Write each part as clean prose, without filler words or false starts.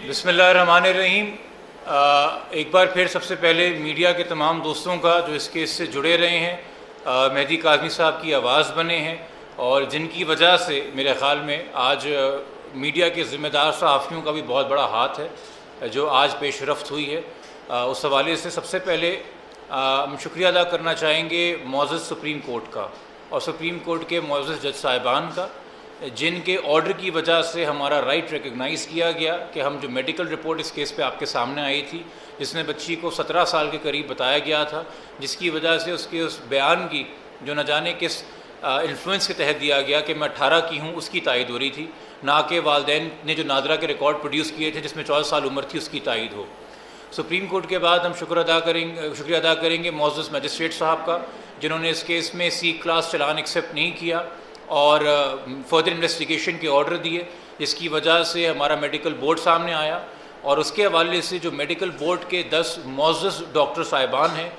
बिस्मिल्लाहिर्रहमानिर्रहीम। एक बार फिर सबसे पहले मीडिया के तमाम दोस्तों का जो इस केस से जुड़े रहे हैं, मेहदी काज़मी साहब की आवाज़ बने हैं और जिनकी वजह से मेरे ख़्याल में आज मीडिया के ज़िम्मेदार सहाफ़ियों का भी बहुत बड़ा हाथ है जो आज पेशरफ्त हुई है। उस हवाले से सबसे पहले हम शुक्रिया अदा करना चाहेंगे मौजूद सुप्रीम कोर्ट का और सुप्रीम कोर्ट के मौजूद जज साहिबान का, जिनके ऑर्डर की वजह से हमारा राइट रिकग्नाइज़ किया गया कि हम जो मेडिकल रिपोर्ट इस केस पे आपके सामने आई थी, जिसमें बच्ची को 17 साल के करीब बताया गया था, जिसकी वजह से उसके उस बयान की जो न जाने किस इन्फ्लुएंस के तहत दिया गया कि मैं 18 की हूँ, उसकी तायद हो रही थी, ना कि वालदैन ने जो नादरा के रिकॉर्ड प्रोड्यूस किए थे जिसमें 14 साल उम्र थी उसकी तायद हो। सुप्रीम कोर्ट के बाद हम शुक्रिया अदा करेंगे मौजूद मजिस्ट्रेट साहब का, जिन्होंने इस केस में C क्लास चलान एक्सेप्ट नहीं किया और फर्दर इन्वेस्टिगेशन के ऑर्डर दिए, जिसकी वजह से हमारा मेडिकल बोर्ड सामने आया और उसके हवाले से जो मेडिकल बोर्ड के 10 मौजूद डॉक्टर साहिबान हैं,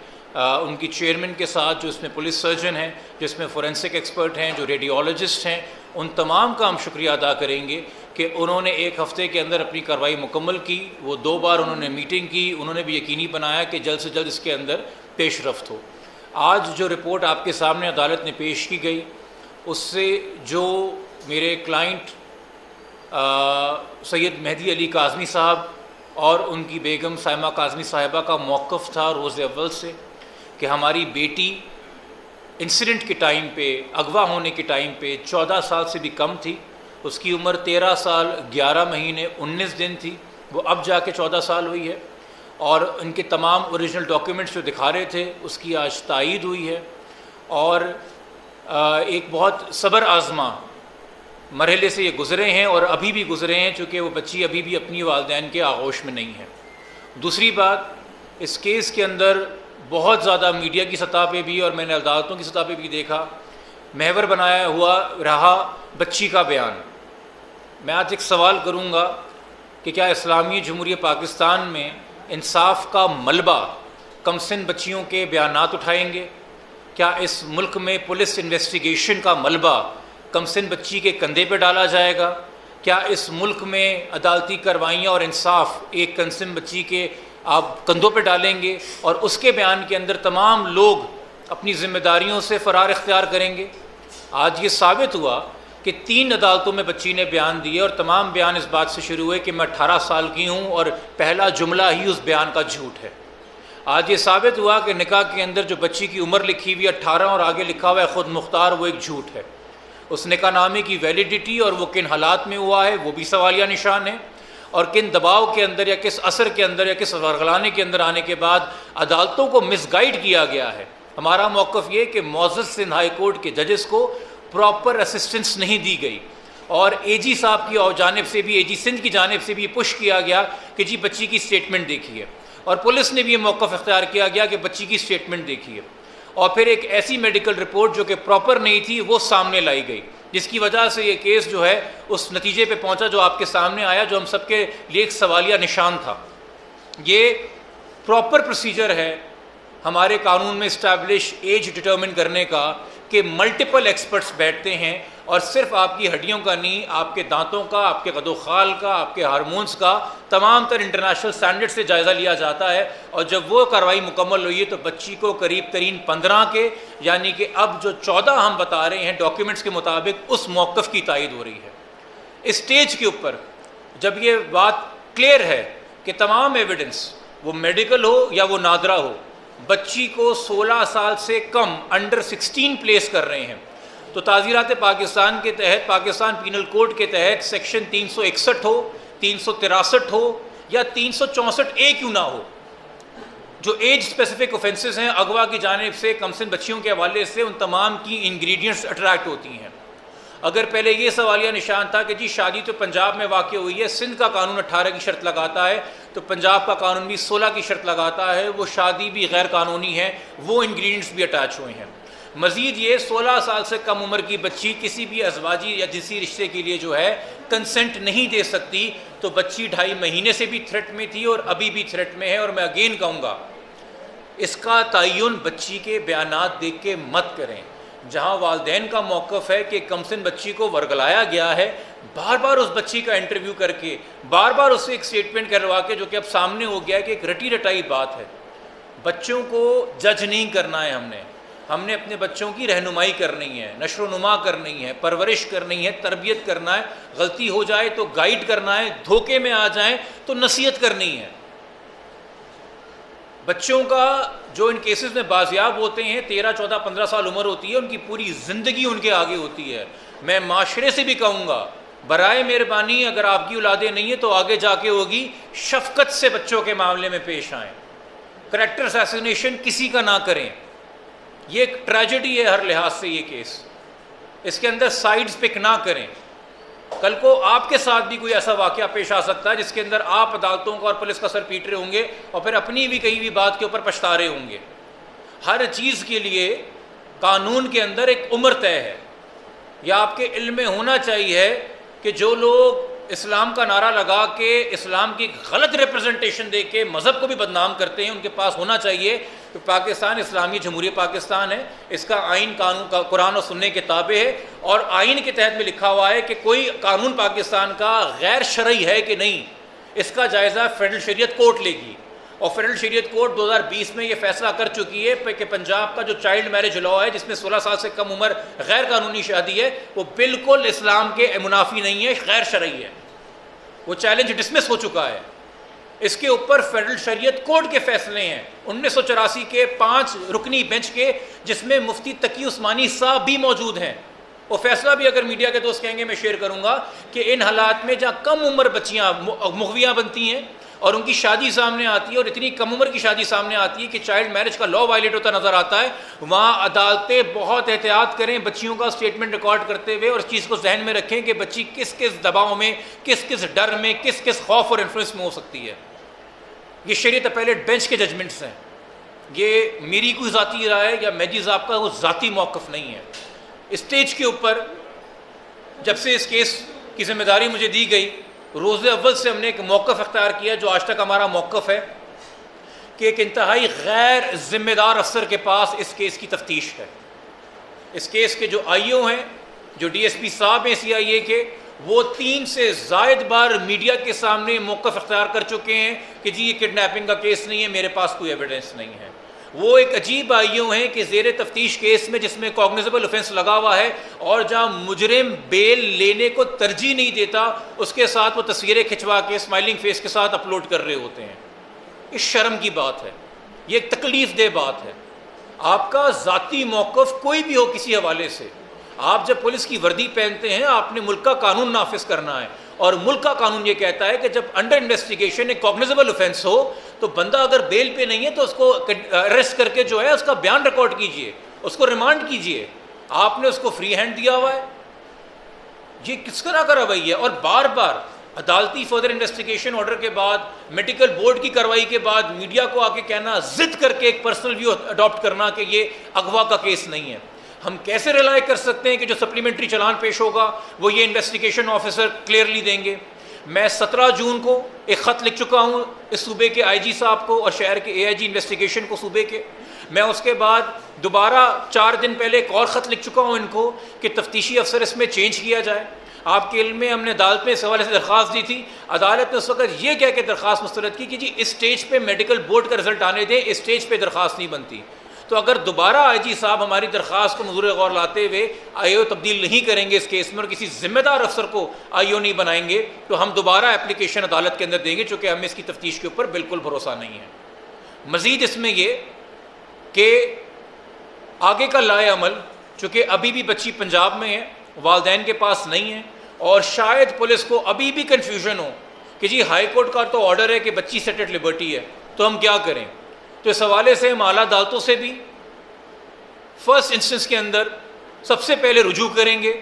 उनकी चेयरमैन के साथ जो इसमें पुलिस सर्जन हैं, जिसमें फोरेंसिक एक्सपर्ट हैं, जो रेडियोलॉजिस्ट हैं, उन तमाम का हम शुक्रिया अदा करेंगे कि उन्होंने एक हफ़्ते के अंदर अपनी कार्रवाई मुकम्मल की। वो 2 बार उन्होंने मीटिंग की, उन्होंने भी यकीनी बनाया कि जल्द से जल्द इसके अंदर पेशरफ्त हो। आज जो रिपोर्ट आपके सामने अदालत ने पेश की गई, उससे जो मेरे क्लाइंट सैयद मेहदी अली काज़मी साहब और उनकी बेगम साइमा काज़मी साहिबा का मौक़िफ़ था रोज़ अव्वल से कि हमारी बेटी इंसिडेंट के टाइम पे, अगवा होने के टाइम पे 14 साल से भी कम थी, उसकी उम्र 13 साल 11 महीने 19 दिन थी, वो अब जाके 14 साल हुई है और उनके तमाम ओरिजिनल डॉक्यूमेंट्स जो दिखा रहे थे उसकी आज तायीद हुई है और एक बहुत सब्र आज़मा मरहले से ये गुज़रे हैं और अभी भी गुज़रे हैं, चूँकि वो बच्ची अभी भी अपनी वालिदैन के आगोश में नहीं है। दूसरी बात, इस केस के अंदर बहुत ज़्यादा मीडिया की सतह पे भी और मैंने अदालतों की सतह पे भी देखा, महवर बनाया हुआ रहा बच्ची का बयान। मैं आज एक सवाल करूँगा कि क्या इस्लामी जमहूरियत पाकिस्तान में इंसाफ का मलबा कमसिन बच्चियों के बयानात उठाएंगे? क्या इस मुल्क में पुलिस इन्वेस्टिगेशन का मलबा कमसिन बच्ची के कंधे पर डाला जाएगा? क्या इस मुल्क में अदालती कार्रवाइयाँ और इंसाफ एक कमसिन बच्ची के आप कंधों पर डालेंगे और उसके बयान के अंदर तमाम लोग अपनी ज़िम्मेदारियों से फ़रार इख्तियार करेंगे? आज ये साबित हुआ कि 3 अदालतों में बच्ची ने बयान दिए और तमाम बयान इस बात से शुरू हुए कि मैं 18 साल की हूँ और पहला जुमला ही उस बयान का झूठ है। आज ये साबित हुआ कि निकाह के अंदर जो बच्ची की उम्र लिखी हुई 18 और आगे लिखा हुआ है खुद मुख्तार, वो एक झूठ है। उस निकाहनामे की वैलिडिटी और वो किन हालात में हुआ है वो भी सवालिया निशान है और किन दबाव के अंदर या किस असर के अंदर या किस वरगलाने के अंदर आने के बाद अदालतों को मिसगाइड किया गया है। हमारा मौक़िफ़ ये कि मौजूद सिंध हाई कोर्ट के जजेस को प्रॉपर असिस्टेंस नहीं दी गई और AG साहब की जानिब से भी, AG सिंध की जानिब से भी पुश किया गया कि जी बच्ची की स्टेटमेंट देखिए और पुलिस ने भी ये मौक़िफ़ इख्तियार किया गया कि बच्ची की स्टेटमेंट देखिए और फिर एक ऐसी मेडिकल रिपोर्ट जो कि प्रॉपर नहीं थी वो सामने लाई गई, जिसकी वजह से ये केस जो है उस नतीजे पे पहुंचा जो आपके सामने आया, जो हम सबके लिए एक सवालिया निशान था। ये प्रॉपर प्रोसीजर है हमारे कानून में इस्टेब्लिश एज डिटर्मिन करने का कि मल्टीपल एक्सपर्ट्स बैठते हैं और सिर्फ आपकी हड्डियों का नहीं, आपके दांतों का, आपके कदोखाल का, आपके हार्मोन्स का तमाम तर इंटरनेशनल स्टैंडर्ड से जायज़ा लिया जाता है और जब वो कार्रवाई मुकम्मल हुई है तो बच्ची को करीब तरीन 15 के, यानी कि अब जो 14 हम बता रहे हैं डॉक्यूमेंट्स के मुताबिक, उस मौक़िफ़ की तायद हो रही है। इस स्टेज के ऊपर जब ये बात क्लियर है कि तमाम एविडेंस, वो मेडिकल हो या वो नादरा हो, बच्ची को 16 साल से कम अंडर 16 प्लेस कर रहे हैं, तो ताज़ीरात पाकिस्तान के तहत, पाकिस्तान पीनल कोड के तहत सेक्शन 361 हो, 363 हो या 364A क्यों ना हो, जो एज स्पेसिफिक ऑफेंसेस हैं अगवा की जानिब से कमसिन बच्चियों के हवाले से, उन तमाम की इंग्रेडिएंट्स अट्रैक्ट होती हैं। अगर पहले ये सवालिया निशान था कि जी शादी तो पंजाब में वाक़ हुई है, सिंध का कानून 18 की शर्त लगाता है, तो पंजाब का कानून भी 16 की शर्त लगाता है, वो शादी भी गैर कानूनी है, वो इंग्रेडिएंट्स भी अटैच हुए हैं। मज़ीद ये 16 साल से कम उम्र की बच्ची किसी भी अज़वाजी या जिसी रिश्ते के लिए जो है कंसेंट नहीं दे सकती, तो बच्ची 2.5 महीने से भी थ्रेट में थी और अभी भी थ्रेट में है। और मैं अगेन कहूँगा, इसका तयन बच्ची के बयानात देख के मत करें। जहाँ वालदैन का मौक़िफ़ है कि कमसिन बच्ची को वर्गलाया गया है, बार बार उस बच्ची का इंटरव्यू करके, बार बार उससे एक स्टेटमेंट करवा के, जो कि अब सामने हो गया है कि एक रटी रटाई बात है। बच्चों को जज नहीं करना है, हमने अपने बच्चों की रहनुमाई करनी है, नशो नुमा करनी है, परवरिश करनी है, तरबियत करना है। गलती हो जाए तो गाइड करना है, धोखे में आ जाए तो नसीहत करनी है। बच्चों का जो इन केसेस में बाजियाब होते हैं 13, 14, 15 साल उम्र होती है, उनकी पूरी ज़िंदगी उनके आगे होती है। मैं माशरे से भी कहूँगा, बराए मेहरबानी अगर आपकी औलादें नहीं है तो आगे जाके होगी, शफकत से बच्चों के मामले में पेश आएँ। करैक्टर असैसिनेशन किसी का ना करें, ये एक ट्रेजेडी है हर लिहाज से ये केस। इसके अंदर साइड्स पिक ना करें। कल को आपके साथ भी कोई ऐसा वाक़या पेश आ सकता है जिसके अंदर आप अदालतों का और पुलिस का सर पीट रहे होंगे और फिर अपनी भी कहीं भी बात के ऊपर पछता रहे होंगे। हर चीज़ के लिए कानून के अंदर एक उम्र तय है। यह आपके इल्म में होना चाहिए कि जो लोग इस्लाम का नारा लगा के इस्लाम की गलत रिप्रेजेंटेशन दे के मज़हब को भी बदनाम करते हैं, उनके पास होना चाहिए कि पाकिस्तान इस्लामी जमहूरियत पाकिस्तान है, इसका आइन कानून का कुरान और सुन्ने के ताबे है, और आइन के तहत में लिखा हुआ है कि कोई कानून पाकिस्तान का गैर शरई है कि नहीं, इसका जायज़ा फेडरल शरीयत कोर्ट लेगी। और फेडरल शरीयत कोर्ट 2020 में ये फैसला कर चुकी है कि पंजाब का जो चाइल्ड मैरिज लॉ है, जिसमें 16 साल से कम उम्र गैर कानूनी शादी है, वो बिल्कुल इस्लाम के मुनाफी नहीं है, गैर शरई है। वो चैलेंज डिसमिस हो चुका है। इसके ऊपर फेडरल शरीयत कोर्ट के फैसले हैं 1984 के 5 रुकनी बेंच के, जिसमें मुफ्ती तकी उस्मानी साहब भी मौजूद हैं। वो फैसला भी अगर मीडिया के दोस्त कहेंगे मैं शेयर करूंगा कि इन हालात में जहाँ कम उम्र बच्चियाँ मुगवियाँ बनती हैं और उनकी शादी सामने आती है, और इतनी कम उम्र की शादी सामने आती है कि चाइल्ड मैरिज का लॉ वायलेट होता नजर आता है, वहाँ अदालतें बहुत एहतियात करें बच्चियों का स्टेटमेंट रिकॉर्ड करते हुए, और इस चीज़ को जहन में रखें कि बच्ची किस किस दबाव में, किस किस डर में, किस किस खौफ और इन्फ्लुएंस में हो सकती है। ये शरीयत अपीलेट बेंच के जजमेंट्स हैं। ये मेरी कोई ज़ाती राय या मेजी साहब का वो ज़ाती मौक़िफ़ नहीं है। स्टेज के ऊपर जब से इस केस की जिम्मेदारी मुझे दी गई, रोज़े अव्वल से हमने एक मौक़िफ़ अख्तियार किया जो आज तक हमारा मौक़िफ़ है कि एक इंतहाई गैर ज़िम्मेदार अफसर के पास इस केस की तफ्तीश है। इस केस के जो IO हैं, जो DSP साहब हैं CIA के, वो 3 से ज़ायद बार मीडिया के सामने मौक़िफ़ अख्तियार कर चुके हैं कि जी ये किडनैपिंग का केस नहीं है, मेरे पास कोई एविडेंस नहीं है। वो एक अजीब IO हैं कि ज़ेर तफ्तीश केस में जिसमें कॉग्निजेबल ऑफेंस लगा हुआ है और जहाँ मुजरिम बेल लेने को तरजीह नहीं देता, उसके साथ वो तस्वीरें खिंचवा के स्माइलिंग फेस के साथ अपलोड कर रहे होते हैं। ये शर्म की बात है, ये एक तकलीफ़ दे बात है। आपका ज़ाती मौक़िफ़ कोई भी हो किसी हवाले से, आप जब पुलिस की वर्दी पहनते हैं आपने मुल्क का कानून नाफिज करना है, और मुल्क का कानून ये कहता है कि जब अंडर इन्वेस्टिगेशन एक कॉग्निजेबल ऑफेंस हो तो बंदा अगर बेल पे नहीं है तो उसको अरेस्ट करके जो है उसका बयान रिकॉर्ड कीजिए, उसको रिमांड कीजिए। आपने उसको फ्री हैंड दिया हुआ है। ये किस तरह का रवैया है? और बार बार अदालती फर्दर इन्वेस्टिगेशन ऑर्डर के बाद, मेडिकल बोर्ड की कार्रवाई के बाद मीडिया को आके कहना, जिद करके एक पर्सनल व्यू अडॉप्ट करना कि ये अगवा का केस नहीं है। हम कैसे रिलाई कर सकते हैं कि जो सप्लीमेंट्री चलान पेश होगा वो ये इन्वेस्टिगेशन ऑफिसर क्लियरली देंगे? मैं 17 जून को एक ख़त लिख चुका हूँ इस सूबे के IG साहब को और शहर के AIG इन्वेस्टिगेशन को सूबे के। मैं उसके बाद दोबारा 4 दिन पहले एक और ख़त लिख चुका हूँ इनको कि तफ्तीशी अफसर इसमें चेंज किया जाए। आपके इल्म में हमने अदालत में इस हवाले से दरख्वास्त दी थी। अदालत ने उस वक्त ये कह के दरख्वास्त मुस्तरद की कि जी इस स्टेज पे मेडिकल बोर्ड का रिजल्ट आने दें, इस स्टेज पे दरख्वास्त नहीं बनती। तो अगर दोबारा IG साहब हमारी दरख्वास्त को मज़ूर गौर लाते हुए IO तब्दील नहीं करेंगे इस केस में और किसी जिम्मेदार अफसर को IO नहीं बनाएंगे तो हम दोबारा एप्लीकेशन अदालत के अंदर देंगे, चूँकि हमें इसकी तफ्तीश के ऊपर बिल्कुल भरोसा नहीं है। मज़ीद इसमें ये कि आगे का लाए अमल, चूँकि अभी भी बच्ची पंजाब में है, वालदैन के पास नहीं है, और शायद पुलिस को अभी भी कन्फ्यूजन हो कि जी हाई कोर्ट का तो ऑर्डर है कि बच्ची सेट एट लिबर्टी है, तो हम क्या करें। तो इस हवाले से हम आला अदालतों से भी फर्स्ट इंस्टेंस के अंदर सबसे पहले रुजू करेंगे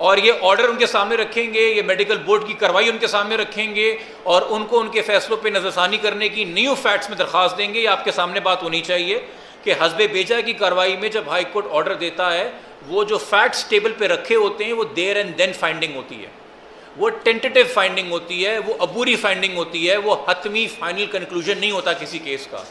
और ये ऑर्डर उनके सामने रखेंगे, ये मेडिकल बोर्ड की कार्रवाई उनके सामने रखेंगे और उनको उनके फैसलों पे नज़रसानी करने की न्यू फैक्ट्स में दरख्वास्त देंगे। ये आपके सामने बात होनी चाहिए कि हस्बे बेजा की कार्रवाई में जब हाई कोर्ट ऑर्डर देता है, वो जो फैक्ट्स टेबल पे रखे होते हैं वो देयर एंड देन फाइंडिंग होती है, वो टेंटेटिव फाइंडिंग होती है, वो अबूरी फाइंडिंग होती है, वो हतमी फाइनल कंक्लूजन नहीं होता किसी केस का।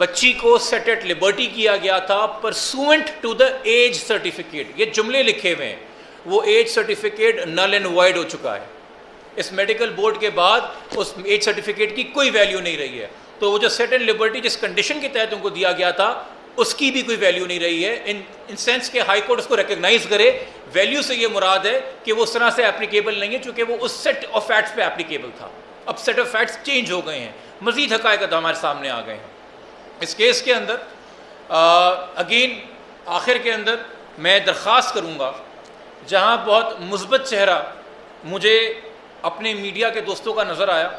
बच्ची को सेट एट लिबर्टी किया गया था pursuant to the age certificate. ये जुमले लिखे हुए हैं, वो age certificate null and void हो चुका है। इस मेडिकल बोर्ड के बाद उस एज सर्टिफिकेट की कोई वैल्यू नहीं रही है। तो वो जो सेट एंड लिबर्टी जिस कंडीशन के तहत उनको दिया गया था उसकी भी कोई वैल्यू नहीं रही है। इन सेंस के हाई कोर्ट उसको रिकग्नाइज करे। वैल्यू से ये मुराद है कि वो उस तरह से एप्लीकेबल नहीं है चूँकि वो उस सेट ऑफ फैक्ट्स पे एप्लीकेबल था। अब सेट ऑफ फैक्ट्स चेंज हो गए हैं, मज़ीद हक़ाइक़ हमारे सामने आ गए हैं। इस केस के अंदर अगेन आखिर के अंदर मैं दरख्वास्त करूँगा, जहाँ बहुत मुस्बत चेहरा मुझे अपने मीडिया के दोस्तों का नज़र आया,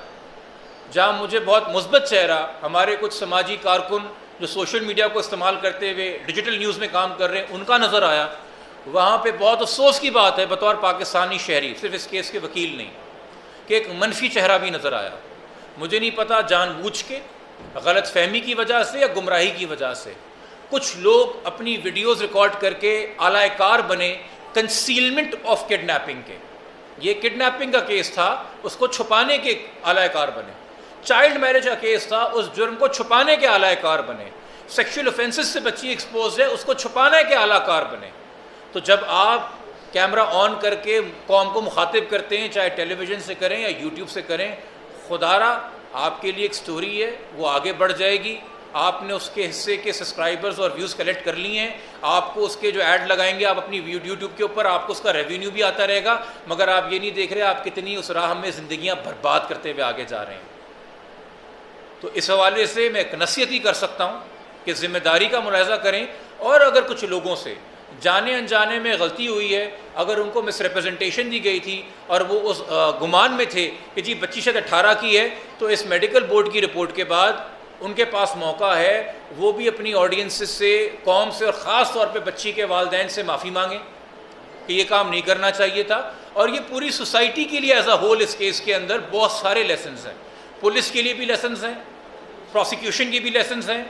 जहाँ मुझे बहुत मुस्बत चेहरा हमारे कुछ समाजी कारकुन जो सोशल मीडिया को इस्तेमाल करते हुए डिजिटल न्यूज़ में काम कर रहे हैं उनका नज़र आया, वहाँ पे बहुत अफसोस की बात है बतौर पाकिस्तानी शहरी, सिर्फ इस केस के वकील नहीं, कि एक मनफी चेहरा भी नज़र आया। मुझे नहीं पता जानबूझ के, गलत फहमी की वजह से या गुमराही की वजह से कुछ लोग अपनी वीडियोज़ रिकॉर्ड करके आलाकार बने कंसीलमेंट ऑफ किडनैपिंग के। ये किडनैपिंग का केस था, उसको छुपाने के आलाकार बने। चाइल्ड मैरिज का केस था, उस जुर्म को छुपाने के आलाकार बने। सेक्सुअल ऑफेंसेस से बच्ची एक्सपोज है, उसको छुपाने के आलाकार बने। तो जब आप कैमरा ऑन करके कौम को मुखातिब करते हैं, चाहे टेलीविज़न से करें या यूट्यूब से करें, खुदारा आपके लिए एक स्टोरी है, वो आगे बढ़ जाएगी। आपने उसके हिस्से के सब्सक्राइबर्स और व्यूज़ कलेक्ट कर लिए हैं, आपको उसके जो ऐड लगाएंगे आप अपनी यूट्यूब के ऊपर, आपको उसका रेवेन्यू भी आता रहेगा, मगर आप ये नहीं देख रहे आप कितनी उस राह में ज़िंदगियाँ बर्बाद करते हुए आगे जा रहे हैं। तो इस हवाले से मैं एक नसीहत ही कर सकता हूँ कि ज़िम्मेदारी का मुलाहज़ा करें, और अगर कुछ लोगों से जाने अनजाने में गलती हुई है, अगर उनको मिसरिप्रेजेंटेशन दी गई थी और वो उस गुमान में थे कि जी बच्ची शायद 18 की है, तो इस मेडिकल बोर्ड की रिपोर्ट के बाद उनके पास मौका है वो भी अपनी ऑडियंस से, कौम से और ख़ास तौर पे बच्ची के वालिदैन से माफ़ी मांगें कि ये काम नहीं करना चाहिए था। और ये पूरी सोसाइटी के लिए एज अ होल इस केस के अंदर बहुत सारे लेसन्स हैं। पुलिस के लिए भी लेसन्स हैं, प्रोसिक्यूशन के भी लेसन्स हैं,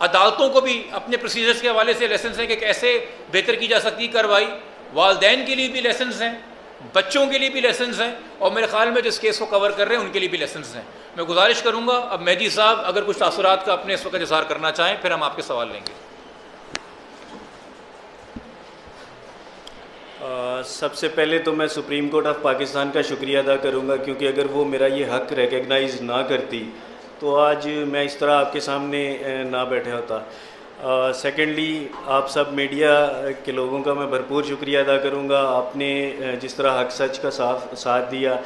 अदालतों को भी अपने प्रोसीजर्स के हवाले से लेसन्स हैं कि कैसे बेहतर की जा सकती कार्रवाई, वालिदैन के लिए भी लेसन्स हैं, बच्चों के लिए भी लेसन्स हैं, और मेरे ख्याल में जिस केस को कवर कर रहे हैं उनके लिए भी लेसन्स हैं। मैं गुजारिश करूँगा अब मेहदी साहब अगर कुछ तासुरात का अपने इस वक्त इज़हार करना चाहें, फिर हम आपके सवाल लेंगे। सबसे पहले तो मैं सुप्रीम कोर्ट ऑफ पाकिस्तान का शुक्रिया अदा करूँगा, क्योंकि अगर वो मेरा ये हक़ रिकग्नाइज़ ना करती तो आज मैं इस तरह आपके सामने ना बैठे होता। सेकेंडली आप सब मीडिया के लोगों का मैं भरपूर शुक्रिया अदा करूँगा। आपने जिस तरह हक़ सच का साथ दिया,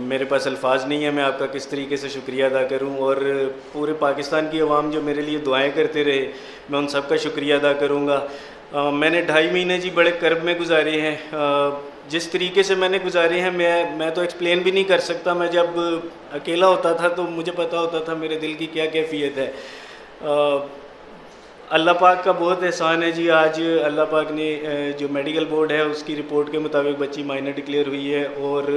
मेरे पास अल्फाज नहीं है मैं आपका किस तरीके से शुक्रिया अदा करूं। और पूरे पाकिस्तान की आवाम जो मेरे लिए दुआएं करते रहे, मैं उन सब का शुक्रिया अदा करूंगा। मैंने 2.5 महीने जी बड़े कर्ब में गुजारे हैं। जिस तरीके से मैंने गुजारे हैं मैं तो एक्सप्लेन भी नहीं कर सकता। मैं जब अकेला होता था तो मुझे पता होता था मेरे दिल की क्या कैफियत है। अल्लाह पाक का बहुत एहसान है जी। आज अल्लाह पाक ने जो मेडिकल बोर्ड है उसकी रिपोर्ट के मुताबिक बच्ची माइनर डिक्लेयर हुई है। और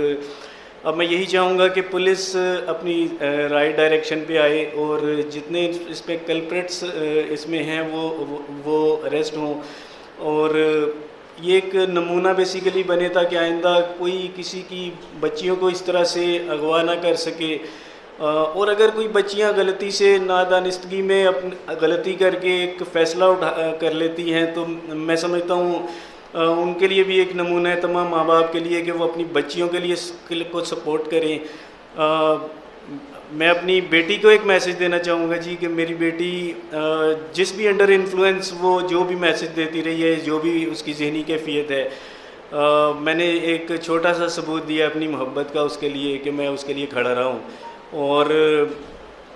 अब मैं यही चाहूँगा कि पुलिस अपनी राइट डायरेक्शन पे आए और जितने इस पर कल्प्रिट्स इसमें हैं वो अरेस्ट हों, और ये एक नमूना बेसिकली बने ताकि आइंदा कोई किसी की बच्चियों को इस तरह से अगवा ना कर सके। और अगर कोई बच्चियां गलती से नादानिस्तगी में अपनी गलती करके एक फ़ैसला कर लेती हैं तो मैं समझता हूँ उनके लिए भी एक नमूना है तमाम माँ बाप के लिए कि वो अपनी बच्चियों के लिए को सपोर्ट करें। मैं अपनी बेटी को एक मैसेज देना चाहूँगा जी कि मेरी बेटी जिस भी अंडर इन्फ्लुएंस वो जो भी मैसेज देती रही है, जो भी उसकी ज़हनी कैफियत है, मैंने एक छोटा सा सबूत दिया अपनी मोहब्बत का उसके लिए कि मैं उसके लिए खड़ा रहा हूँ, और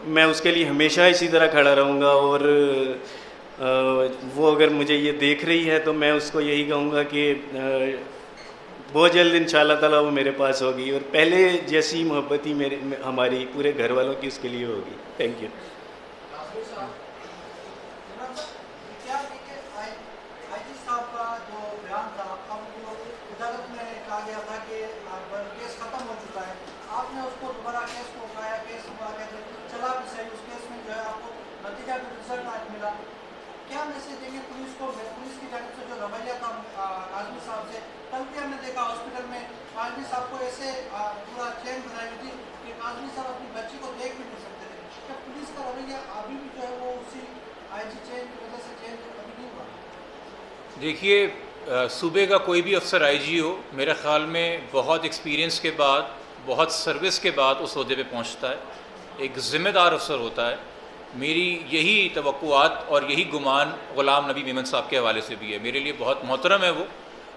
मैं उसके लिए हमेशा इसी तरह खड़ा रहूँगा। और वो अगर मुझे ये देख रही है तो मैं उसको यही कहूँगा कि बहुत जल्द इंशाअल्लाह ताला वो मेरे पास होगी और पहले जैसी मोहब्बत ही हमारी पूरे घर वालों की उसके लिए होगी। Thank you. क्या मैसेज देंगे पुलिस को? पुलिस की जानिब से जो रवैया था आज़मी साहब से, कल भी हमने देखा हॉस्पिटल में आज़मी साहब को ऐसे पूरा चेन बनाई हुई थी कि आज़मी साहब अपनी बच्ची को देख भी नहीं सकते थे। क्या पुलिस का रवैया अभी भी आईजी चेंज की वजह से चेंज अभी नहीं हुआ? देखिए, सूबे का कोई भी अफसर आईजी हो, मेरे ख़्याल में बहुत एक्सपीरियंस के बाद, बहुत सर्विस के बाद उस ओहदे पे पहुंचता है, एक ज़िम्मेदार अफसर होता है। मेरी यही तवक्कुआत और यही गुमान ग़ुलाम नबी मेमन साहब के हवाले से भी है। मेरे लिए बहुत मोहतरम है वो,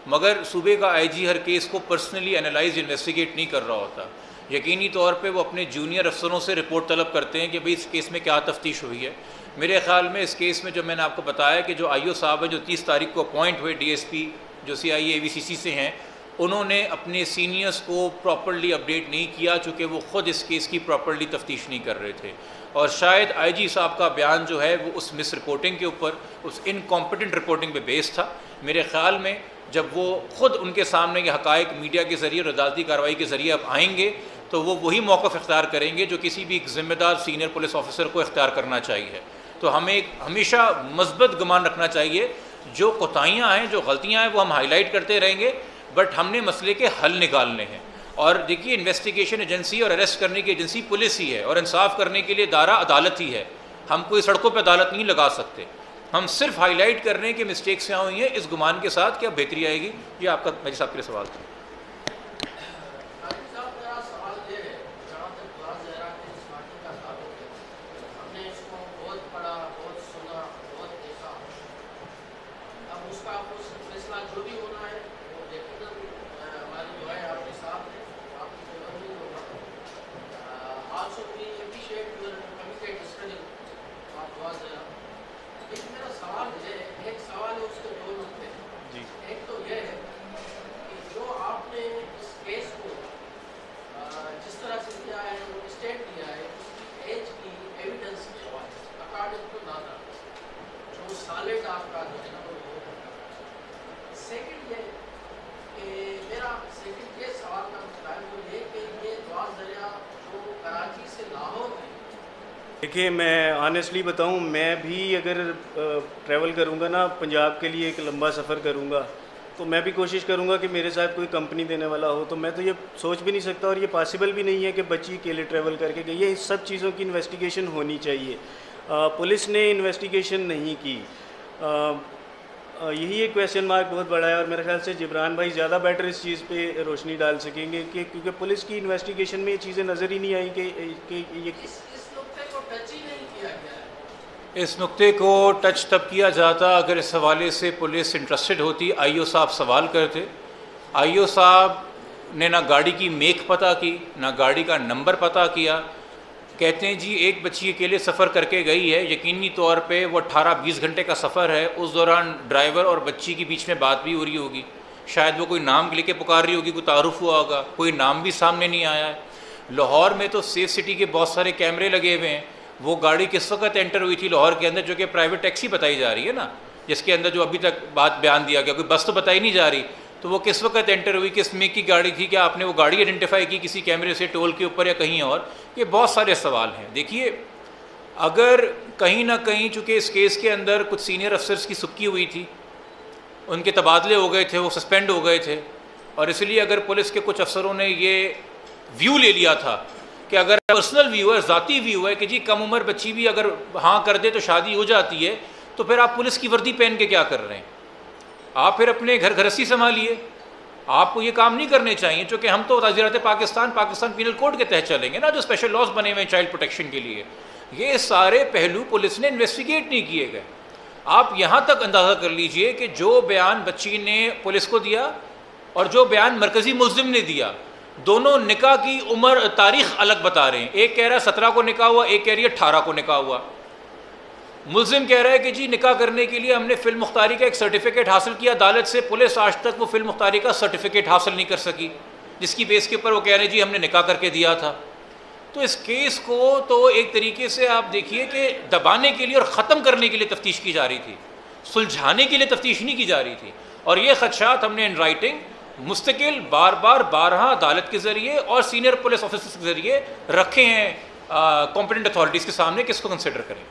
मगर सूबे का आईजी हर केस को पर्सनली एनालाइज इन्वेस्टिगेट नहीं कर रहा होता। यकीनी तौर पे वो अपने जूनियर अफसरों से रिपोर्ट तलब करते हैं कि भाई इस केस में क्या तफ्तीश हुई है। मेरे ख़्याल में इस केस में जो मैंने आपको बताया कि जो आईओ साहब हैं जो 30 तारीख को अपॉइंट हुए डीएसपी जो सीआईए एवीसीसी से हैं, उन्होंने अपने सीनियर्स को प्रॉपर्ली अपडेट नहीं किया, चूँकि वो ख़ुद इस केस की प्रॉपर्ली तफ्तीश नहीं कर रहे थे। और शायद आईजी साहब का बयान जो है वो उस मिस रिपोर्टिंग के ऊपर, उस इनकॉम्पिटेंट रिपोर्टिंग पे बेस था। मेरे ख़्याल में जब वो ख़ुद उनके सामने के हक़ाइक़ मीडिया के ज़रिए और अदालती कार्रवाई के ज़रिए अब आएंगे तो वो वही मौक़िफ़ इख्तियार करेंगे जो किसी भी एक ज़िम्मेदार सीनियर पुलिस ऑफिसर को इख्तियार करना चाहिए। तो हमें हमेशा मस्बत गुमान रखना चाहिए। जो कोताहियाँ हैं, जो गलतियाँ हैं, वो हम हाईलाइट करते रहेंगे, बट हमने मसले के हल निकालने हैं। और देखिए, इन्वेस्टिगेशन एजेंसी और अरेस्ट करने की एजेंसी पुलिस ही है और इंसाफ करने के लिए दायरा अदालत ही है। हम कोई सड़कों पर अदालत नहीं लगा सकते। हम सिर्फ हाईलाइट कर रहे हैं कि मिस्टेक्स यहाँ हुई हैं, इस गुमान के साथ क्या बेहतरी आएगी। ये आपका मेरे साहब के लिए सवाल था। देखिए, मैं ऑनेस्टली बताऊं, मैं भी अगर ट्रैवल करूंगा ना पंजाब के लिए, एक लंबा सफ़र करूंगा, तो मैं भी कोशिश करूंगा कि मेरे साथ कोई कंपनी देने वाला हो। तो मैं तो ये सोच भी नहीं सकता और ये पॉसिबल भी नहीं है कि बच्ची अकेले ट्रैवल करके गई है। इस सब चीज़ों की इन्वेस्टिगेशन होनी चाहिए। पुलिस ने इन्वेस्टिगेशन नहीं की, यही एक क्वेश्चन मार्क बहुत बड़ा है। और मेरे ख्याल से जिब्रान भाई ज़्यादा बेटर इस चीज़ पे रोशनी डाल सकेंगे कि क्योंकि पुलिस की इन्वेस्टिगेशन में ये चीज़ें नज़र ही नहीं आई कि ये इस नुक्ते को टच तब किया जाता अगर इस हवाले से पुलिस इंटरेस्टेड होती। आईओ साहब सवाल करते। आईओ साहब ने ना गाड़ी की मेक पता की, ना गाड़ी का नंबर पता किया। कहते हैं जी एक बच्ची अकेले सफ़र करके गई है, यकीनी तौर पे वो 18-20 घंटे का सफ़र है। उस दौरान ड्राइवर और बच्ची के बीच में बात भी हो रही होगी, शायद वो कोई नाम लेके पुकार रही होगी, कोई तारुफ हुआ होगा, कोई नाम भी सामने नहीं आया है। लाहौर में तो सेफ सिटी के बहुत सारे कैमरे लगे हुए हैं। वो गाड़ी किस वक्त एंटर हुई थी लाहौर के अंदर, जो कि प्राइवेट टैक्सी बताई जा रही है ना, जिसके अंदर जो अभी तक बात बयान दिया गया, कोई बस तो बताई नहीं जा रही, तो वो किस वक्त एंटर हुई, किस मेक की गाड़ी थी, क्या आपने वो गाड़ी आइडेंटिफाई की किसी कैमरे से टोल के ऊपर या कहीं और? ये बहुत सारे सवाल हैं। देखिए, अगर कहीं ना कहीं चूँकि इस केस के अंदर कुछ सीनियर अफसर्स की सुक्की हुई थी, उनके तबादले हो गए थे, वो सस्पेंड हो गए थे, और इसलिए अगर पुलिस के कुछ अफसरों ने ये व्यू ले लिया था कि अगर पर्सनल व्यू है, ज़ाती व्यू है कि जी कम उम्र बच्ची भी अगर हाँ कर दे तो शादी हो जाती है, तो फिर आप पुलिस की वर्दी पहन के क्या कर रहे हैं? आप फिर अपने घर गृहस्थी संभालिए। आपको ये काम नहीं करने चाहिए, चूँकि हम तो वज़ीरत पाकिस्तान पीनल कोड के तहत चलेंगे ना, जो स्पेशल लॉज बने हुए हैं चाइल्ड प्रोटेक्शन के लिए। ये सारे पहलू पुलिस ने इन्वेस्टिगेट नहीं किए गए। आप यहाँ तक अंदाज़ा कर लीजिए कि जो बयान बच्ची ने पुलिस को दिया और जो बयान मरकज़ी मुल्ज़िम ने दिया, दोनों निकाह की उम्र तारीख अलग बता रहे हैं। एक कह रहा है 17 को निकाह हुआ, एक कह रही है 18 को निकाह हुआ। मुल्ज़िम कह रहा है कि जी निकाह करने के लिए हमने फ़िल्म मुख्तारी का एक सर्टिफिकेट हासिल किया अदालत से, पुलिस आज तक वो फ़िल्म मुख्तारी का सर्टिफिकेट हासिल नहीं कर सकी, जिसकी बेस के ऊपर वो कह रहे हैं जी हमने निकाह करके दिया था। तो इस केस को तो एक तरीके से आप देखिए कि दबाने के लिए और ख़त्म करने के लिए तफ्तीश की जा रही थी, सुलझाने के लिए तफ्तीश नहीं की जा रही थी। और ये ख़दशात हमने इन राइटिंग मुस्तकिल बारहा अदालत के ज़रिए और सीनियर पुलिस ऑफिसर्स के ज़रिए रखे हैं कॉम्पिटेंट अथॉरिटीज़ के सामने, किसको कंसिडर करें।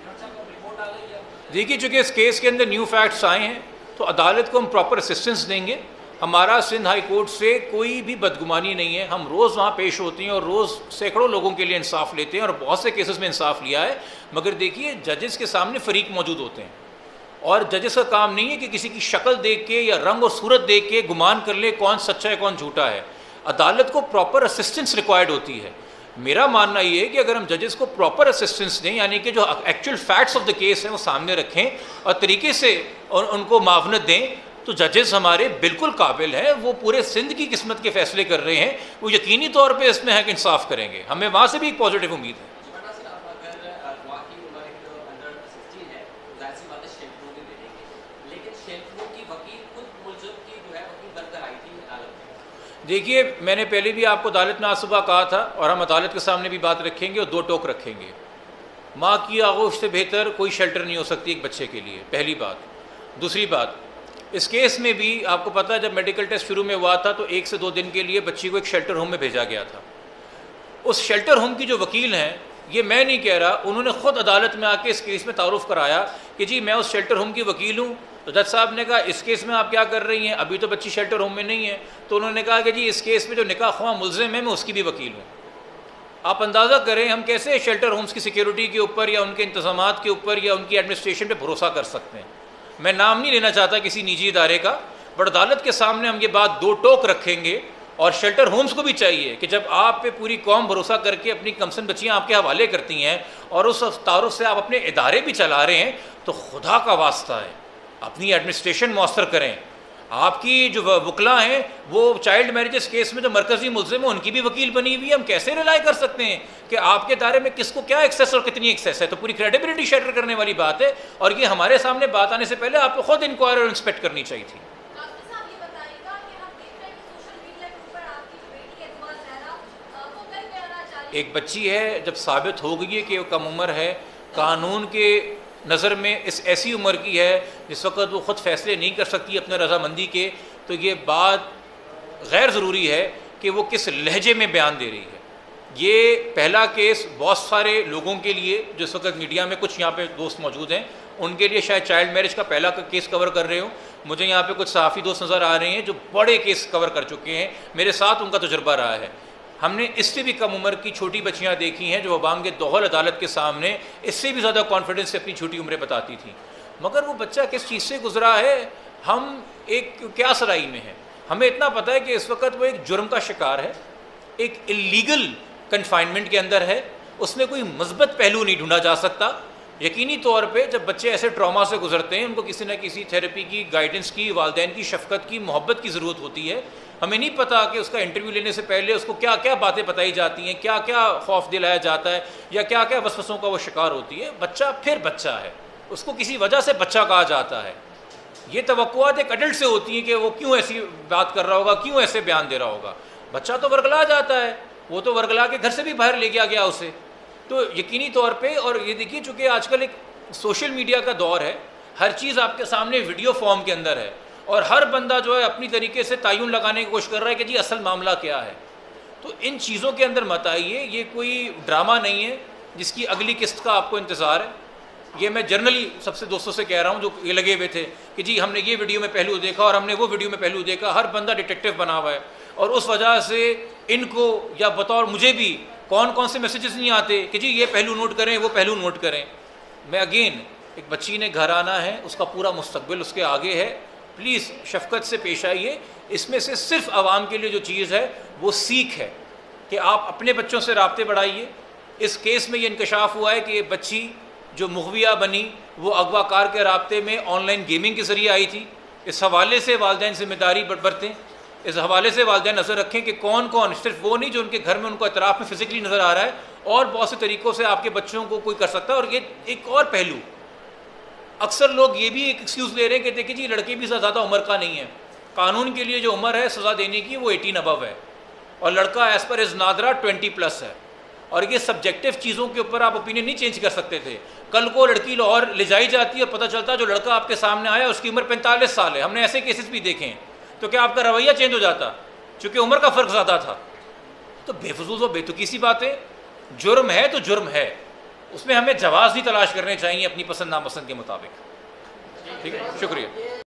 देखिए, चूँकि इस केस के अंदर न्यू फैक्ट्स आए हैं तो अदालत को हम प्रॉपर असिस्टेंस देंगे। हमारा सिंध हाई कोर्ट से कोई भी बदगुमानी नहीं है, हम रोज़ वहाँ पेश होते हैं और रोज़ सैकड़ों लोगों के लिए इंसाफ लेते हैं और बहुत से केसेस में इंसाफ लिया है। मगर देखिए, जजेस के सामने फ़रीक मौजूद होते हैं और जजेस का काम नहीं है कि किसी की शक्ल देख के या रंग और सूरत देख के गुमान कर ले कौन सच्चा है कौन झूठा है। अदालत को प्रॉपर असिस्टेंस रिक्वायर्ड होती है। मेरा मानना ये है कि अगर हम जजेस को प्रॉपर असिस्टेंस दें, यानी कि जो actual facts of the case हैं वो सामने रखें और तरीके से और उनको मावनत दें, तो जजेस हमारे बिल्कुल काबिल हैं। वो पूरे सिंध की किस्मत के फैसले कर रहे हैं, वो यकीनी तौर पे इसमें हक इंसाफ करेंगे। हमें वहाँ से भी एक पॉजिटिव उम्मीद है। देखिए, मैंने पहले भी आपको अदालत में आज सुबह कहा था और हम अदालत के सामने भी बात रखेंगे और 2 टोक रखेंगे। माँ की आगोश से बेहतर कोई शेल्टर नहीं हो सकती एक बच्चे के लिए, पहली बात। दूसरी बात, इस केस में भी आपको पता है जब मेडिकल टेस्ट शुरू में हुआ था तो 1 से 2 दिन के लिए बच्ची को एक शेल्टर होम में भेजा गया था। उस शेल्टर होम की जो वकील हैं, ये मैं नहीं कह रहा, उन्होंने ख़ुद अदालत में आके इस केस में तारुफ कराया कि जी मैं उस शेल्टर होम की वकील हूँ। तो जज साहब ने कहा इस केस में आप क्या कर रही हैं, अभी तो बच्ची शेल्टर होम में नहीं है। तो उन्होंने कहा कि जी इस केस में जो निकाह ख्वाह मुल्ज़िम है मैं उसकी भी वकील हूँ। आप अंदाज़ा करें हम कैसे शेल्टर होम्स की सिक्योरिटी के ऊपर या उनके इंतज़ामात के ऊपर या उनकी एडमिनिस्ट्रेशन पर भरोसा कर सकते हैं। मैं नाम नहीं लेना चाहता किसी निजी इदारे का, बट अदालत के सामने हम ये बात 2 टोक रखेंगे। और शेल्टर होम्स को भी चाहिए कि जब आप पे पूरी कौम भरोसा करके अपनी कमसन बच्चियाँ आपके हवाले करती हैं और उस तारुफ से आप अपने इदारे भी चला रहे हैं, तो खुदा का वास्ता है अपनी एडमिनिस्ट्रेशन मौसर करें। आपकी जो वकला हैं वो चाइल्ड मैरिजेस केस में जो मरकज़ी मुल्ज़िम है उनकी भी वकील बनी हुई है। हम कैसे रिलाई कर सकते हैं कि आपके दायरे में किसको क्या एक्सेस और कितनी एक्सेस है? तो पूरी क्रेडिबिलिटी शैटर करने वाली बात है और ये हमारे सामने बात आने से पहले आपको खुद इंक्वायरी और इंस्पेक्ट करनी चाहिए थी। एक बच्ची है, जब साबित हो गई है कि वो कम उम्र है, कानून के नज़र में इस ऐसी उम्र की है जिस वक्त वो ख़ुद फ़ैसले नहीं कर सकती अपने रजामंदी के, तो ये बात गैर ज़रूरी है कि वो किस लहजे में बयान दे रही है। ये पहला केस बहुत सारे लोगों के लिए जो इस वक्त मीडिया में कुछ यहाँ पे दोस्त मौजूद हैं उनके लिए शायद चाइल्ड मैरिज का पहला केस कवर कर रहे हो। मुझे यहाँ पे कुछ सहाफ़ी दोस्त नज़र आ रहे हैं जो बड़े केस कवर कर चुके हैं, मेरे साथ उनका तजुर्बा रहा है। हमने इससे भी कम उम्र की छोटी बच्चियां देखी हैं जो अवाम के दोहल अदालत के सामने इससे भी ज़्यादा कॉन्फिडेंस से अपनी छोटी उम्रें बताती थीं। मगर वो बच्चा किस चीज़ से गुजरा है, हम एक क्या सराई में हैं। हमें इतना पता है कि इस वक्त वो एक जुर्म का शिकार है, एक इलीगल कन्फाइनमेंट के अंदर है, उसमें कोई मुस्बत पहलू नहीं ढूंढा जा सकता। यकीनी तौर पे जब बच्चे ऐसे ट्रॉमा से गुजरते हैं उनको किसी न किसी थेरेपी की, गाइडेंस की, वालिदैन की शफ़क़त की, मोहब्बत की ज़रूरत होती है। हमें नहीं पता कि उसका इंटरव्यू लेने से पहले उसको क्या क्या बातें बताई जाती हैं, क्या क्या खौफ दिलाया जाता है या क्या क्या वसवसों का वो शिकार होती है। बच्चा फिर बच्चा है, उसको किसी वजह से बच्चा कहा जाता है। ये तवक्कुआत एक अडल्ट से होती हैं कि वो क्यों ऐसी बात कर रहा होगा, क्यों ऐसे बयान दे रहा होगा। बच्चा तो वर्गला जाता है, वो तो वर्गला के घर से भी बाहर ले गया उसे। तो यकीनी तौर पे, और ये देखिए चूँकि आजकल एक सोशल मीडिया का दौर है, हर चीज़ आपके सामने वीडियो फॉर्म के अंदर है और हर बंदा जो है अपनी तरीके से तायुन लगाने की कोशिश कर रहा है कि जी असल मामला क्या है। तो इन चीज़ों के अंदर मत आइए, ये कोई ड्रामा नहीं है जिसकी अगली किस्त का आपको इंतज़ार है। ये मैं जनरली सबसे दोस्तों से कह रहा हूँ जो ये लगे हुए थे कि जी हमने ये वीडियो में पहलू देखा और हमने वो वीडियो में पहलू देखा। हर बंदा डिटेक्टिव बना हुआ है और उस वजह से इनको या बतौर मुझे भी कौन कौन से मैसेजेस नहीं आते कि जी ये पहलू नोट करें, वो पहलू नोट करें। मैं अगेन, एक बच्ची ने घर आना है, उसका पूरा मुस्तकबिल उसके आगे है, प्लीज़ शफ़क़त से पेश आइए। इसमें से सिर्फ आवाम के लिए जो चीज़ है वो सीख है कि आप अपने बच्चों से राब्ते बढ़ाइए। इस केस में ये इंकशाफ हुआ है कि ये बच्ची जो मुग़विया बनी वो अगवाकार के राब्ते में ऑनलाइन गेमिंग के ज़रिए आई थी। इस हवाले से वालिदैन ज़िम्मेदारी बरतें, इस हवाले से वालिदैन नज़र रखें कि कौन कौन, सिर्फ वो नहीं जो उनके घर में उनको इतराफ़ में फ़िज़िकली नज़र आ रहा है, और बहुत से तरीक़ों से आपके बच्चों को कोई कर सकता है। और ये एक और पहलू, अक्सर लोग ये भी एक एक्सक्यूज़ ले रहे हैं कि देखिए जी लड़के भी ज़्यादा उम्र का नहीं है, कानून के लिए जो उम्र है सज़ा देने की वो 18 अबव है और लड़का एज़ पर इज़ नादरा 20+ है। और ये सब्जेक्टिव चीज़ों के ऊपर आप ओपिनियन नहीं चेंज कर सकते थे। कल को लड़की लाहौर ले जाई जाती है और पता चलता जो लड़का आपके सामने आया उसकी उम्र 45 साल है, हमने ऐसे केसेस भी देखे हैं, तो क्या आपका रवैया चेंज हो जाता चूँकि उम्र का फ़र्क ज़्यादा था? तो बेफजूल व बेतुकी सी बातें। जुर्म है तो जुर्म है, उसमें हमें जवाज़ भी तलाश करने चाहिए अपनी पसंद नापसंद के मुताबिक। ठीक है, शुक्रिया।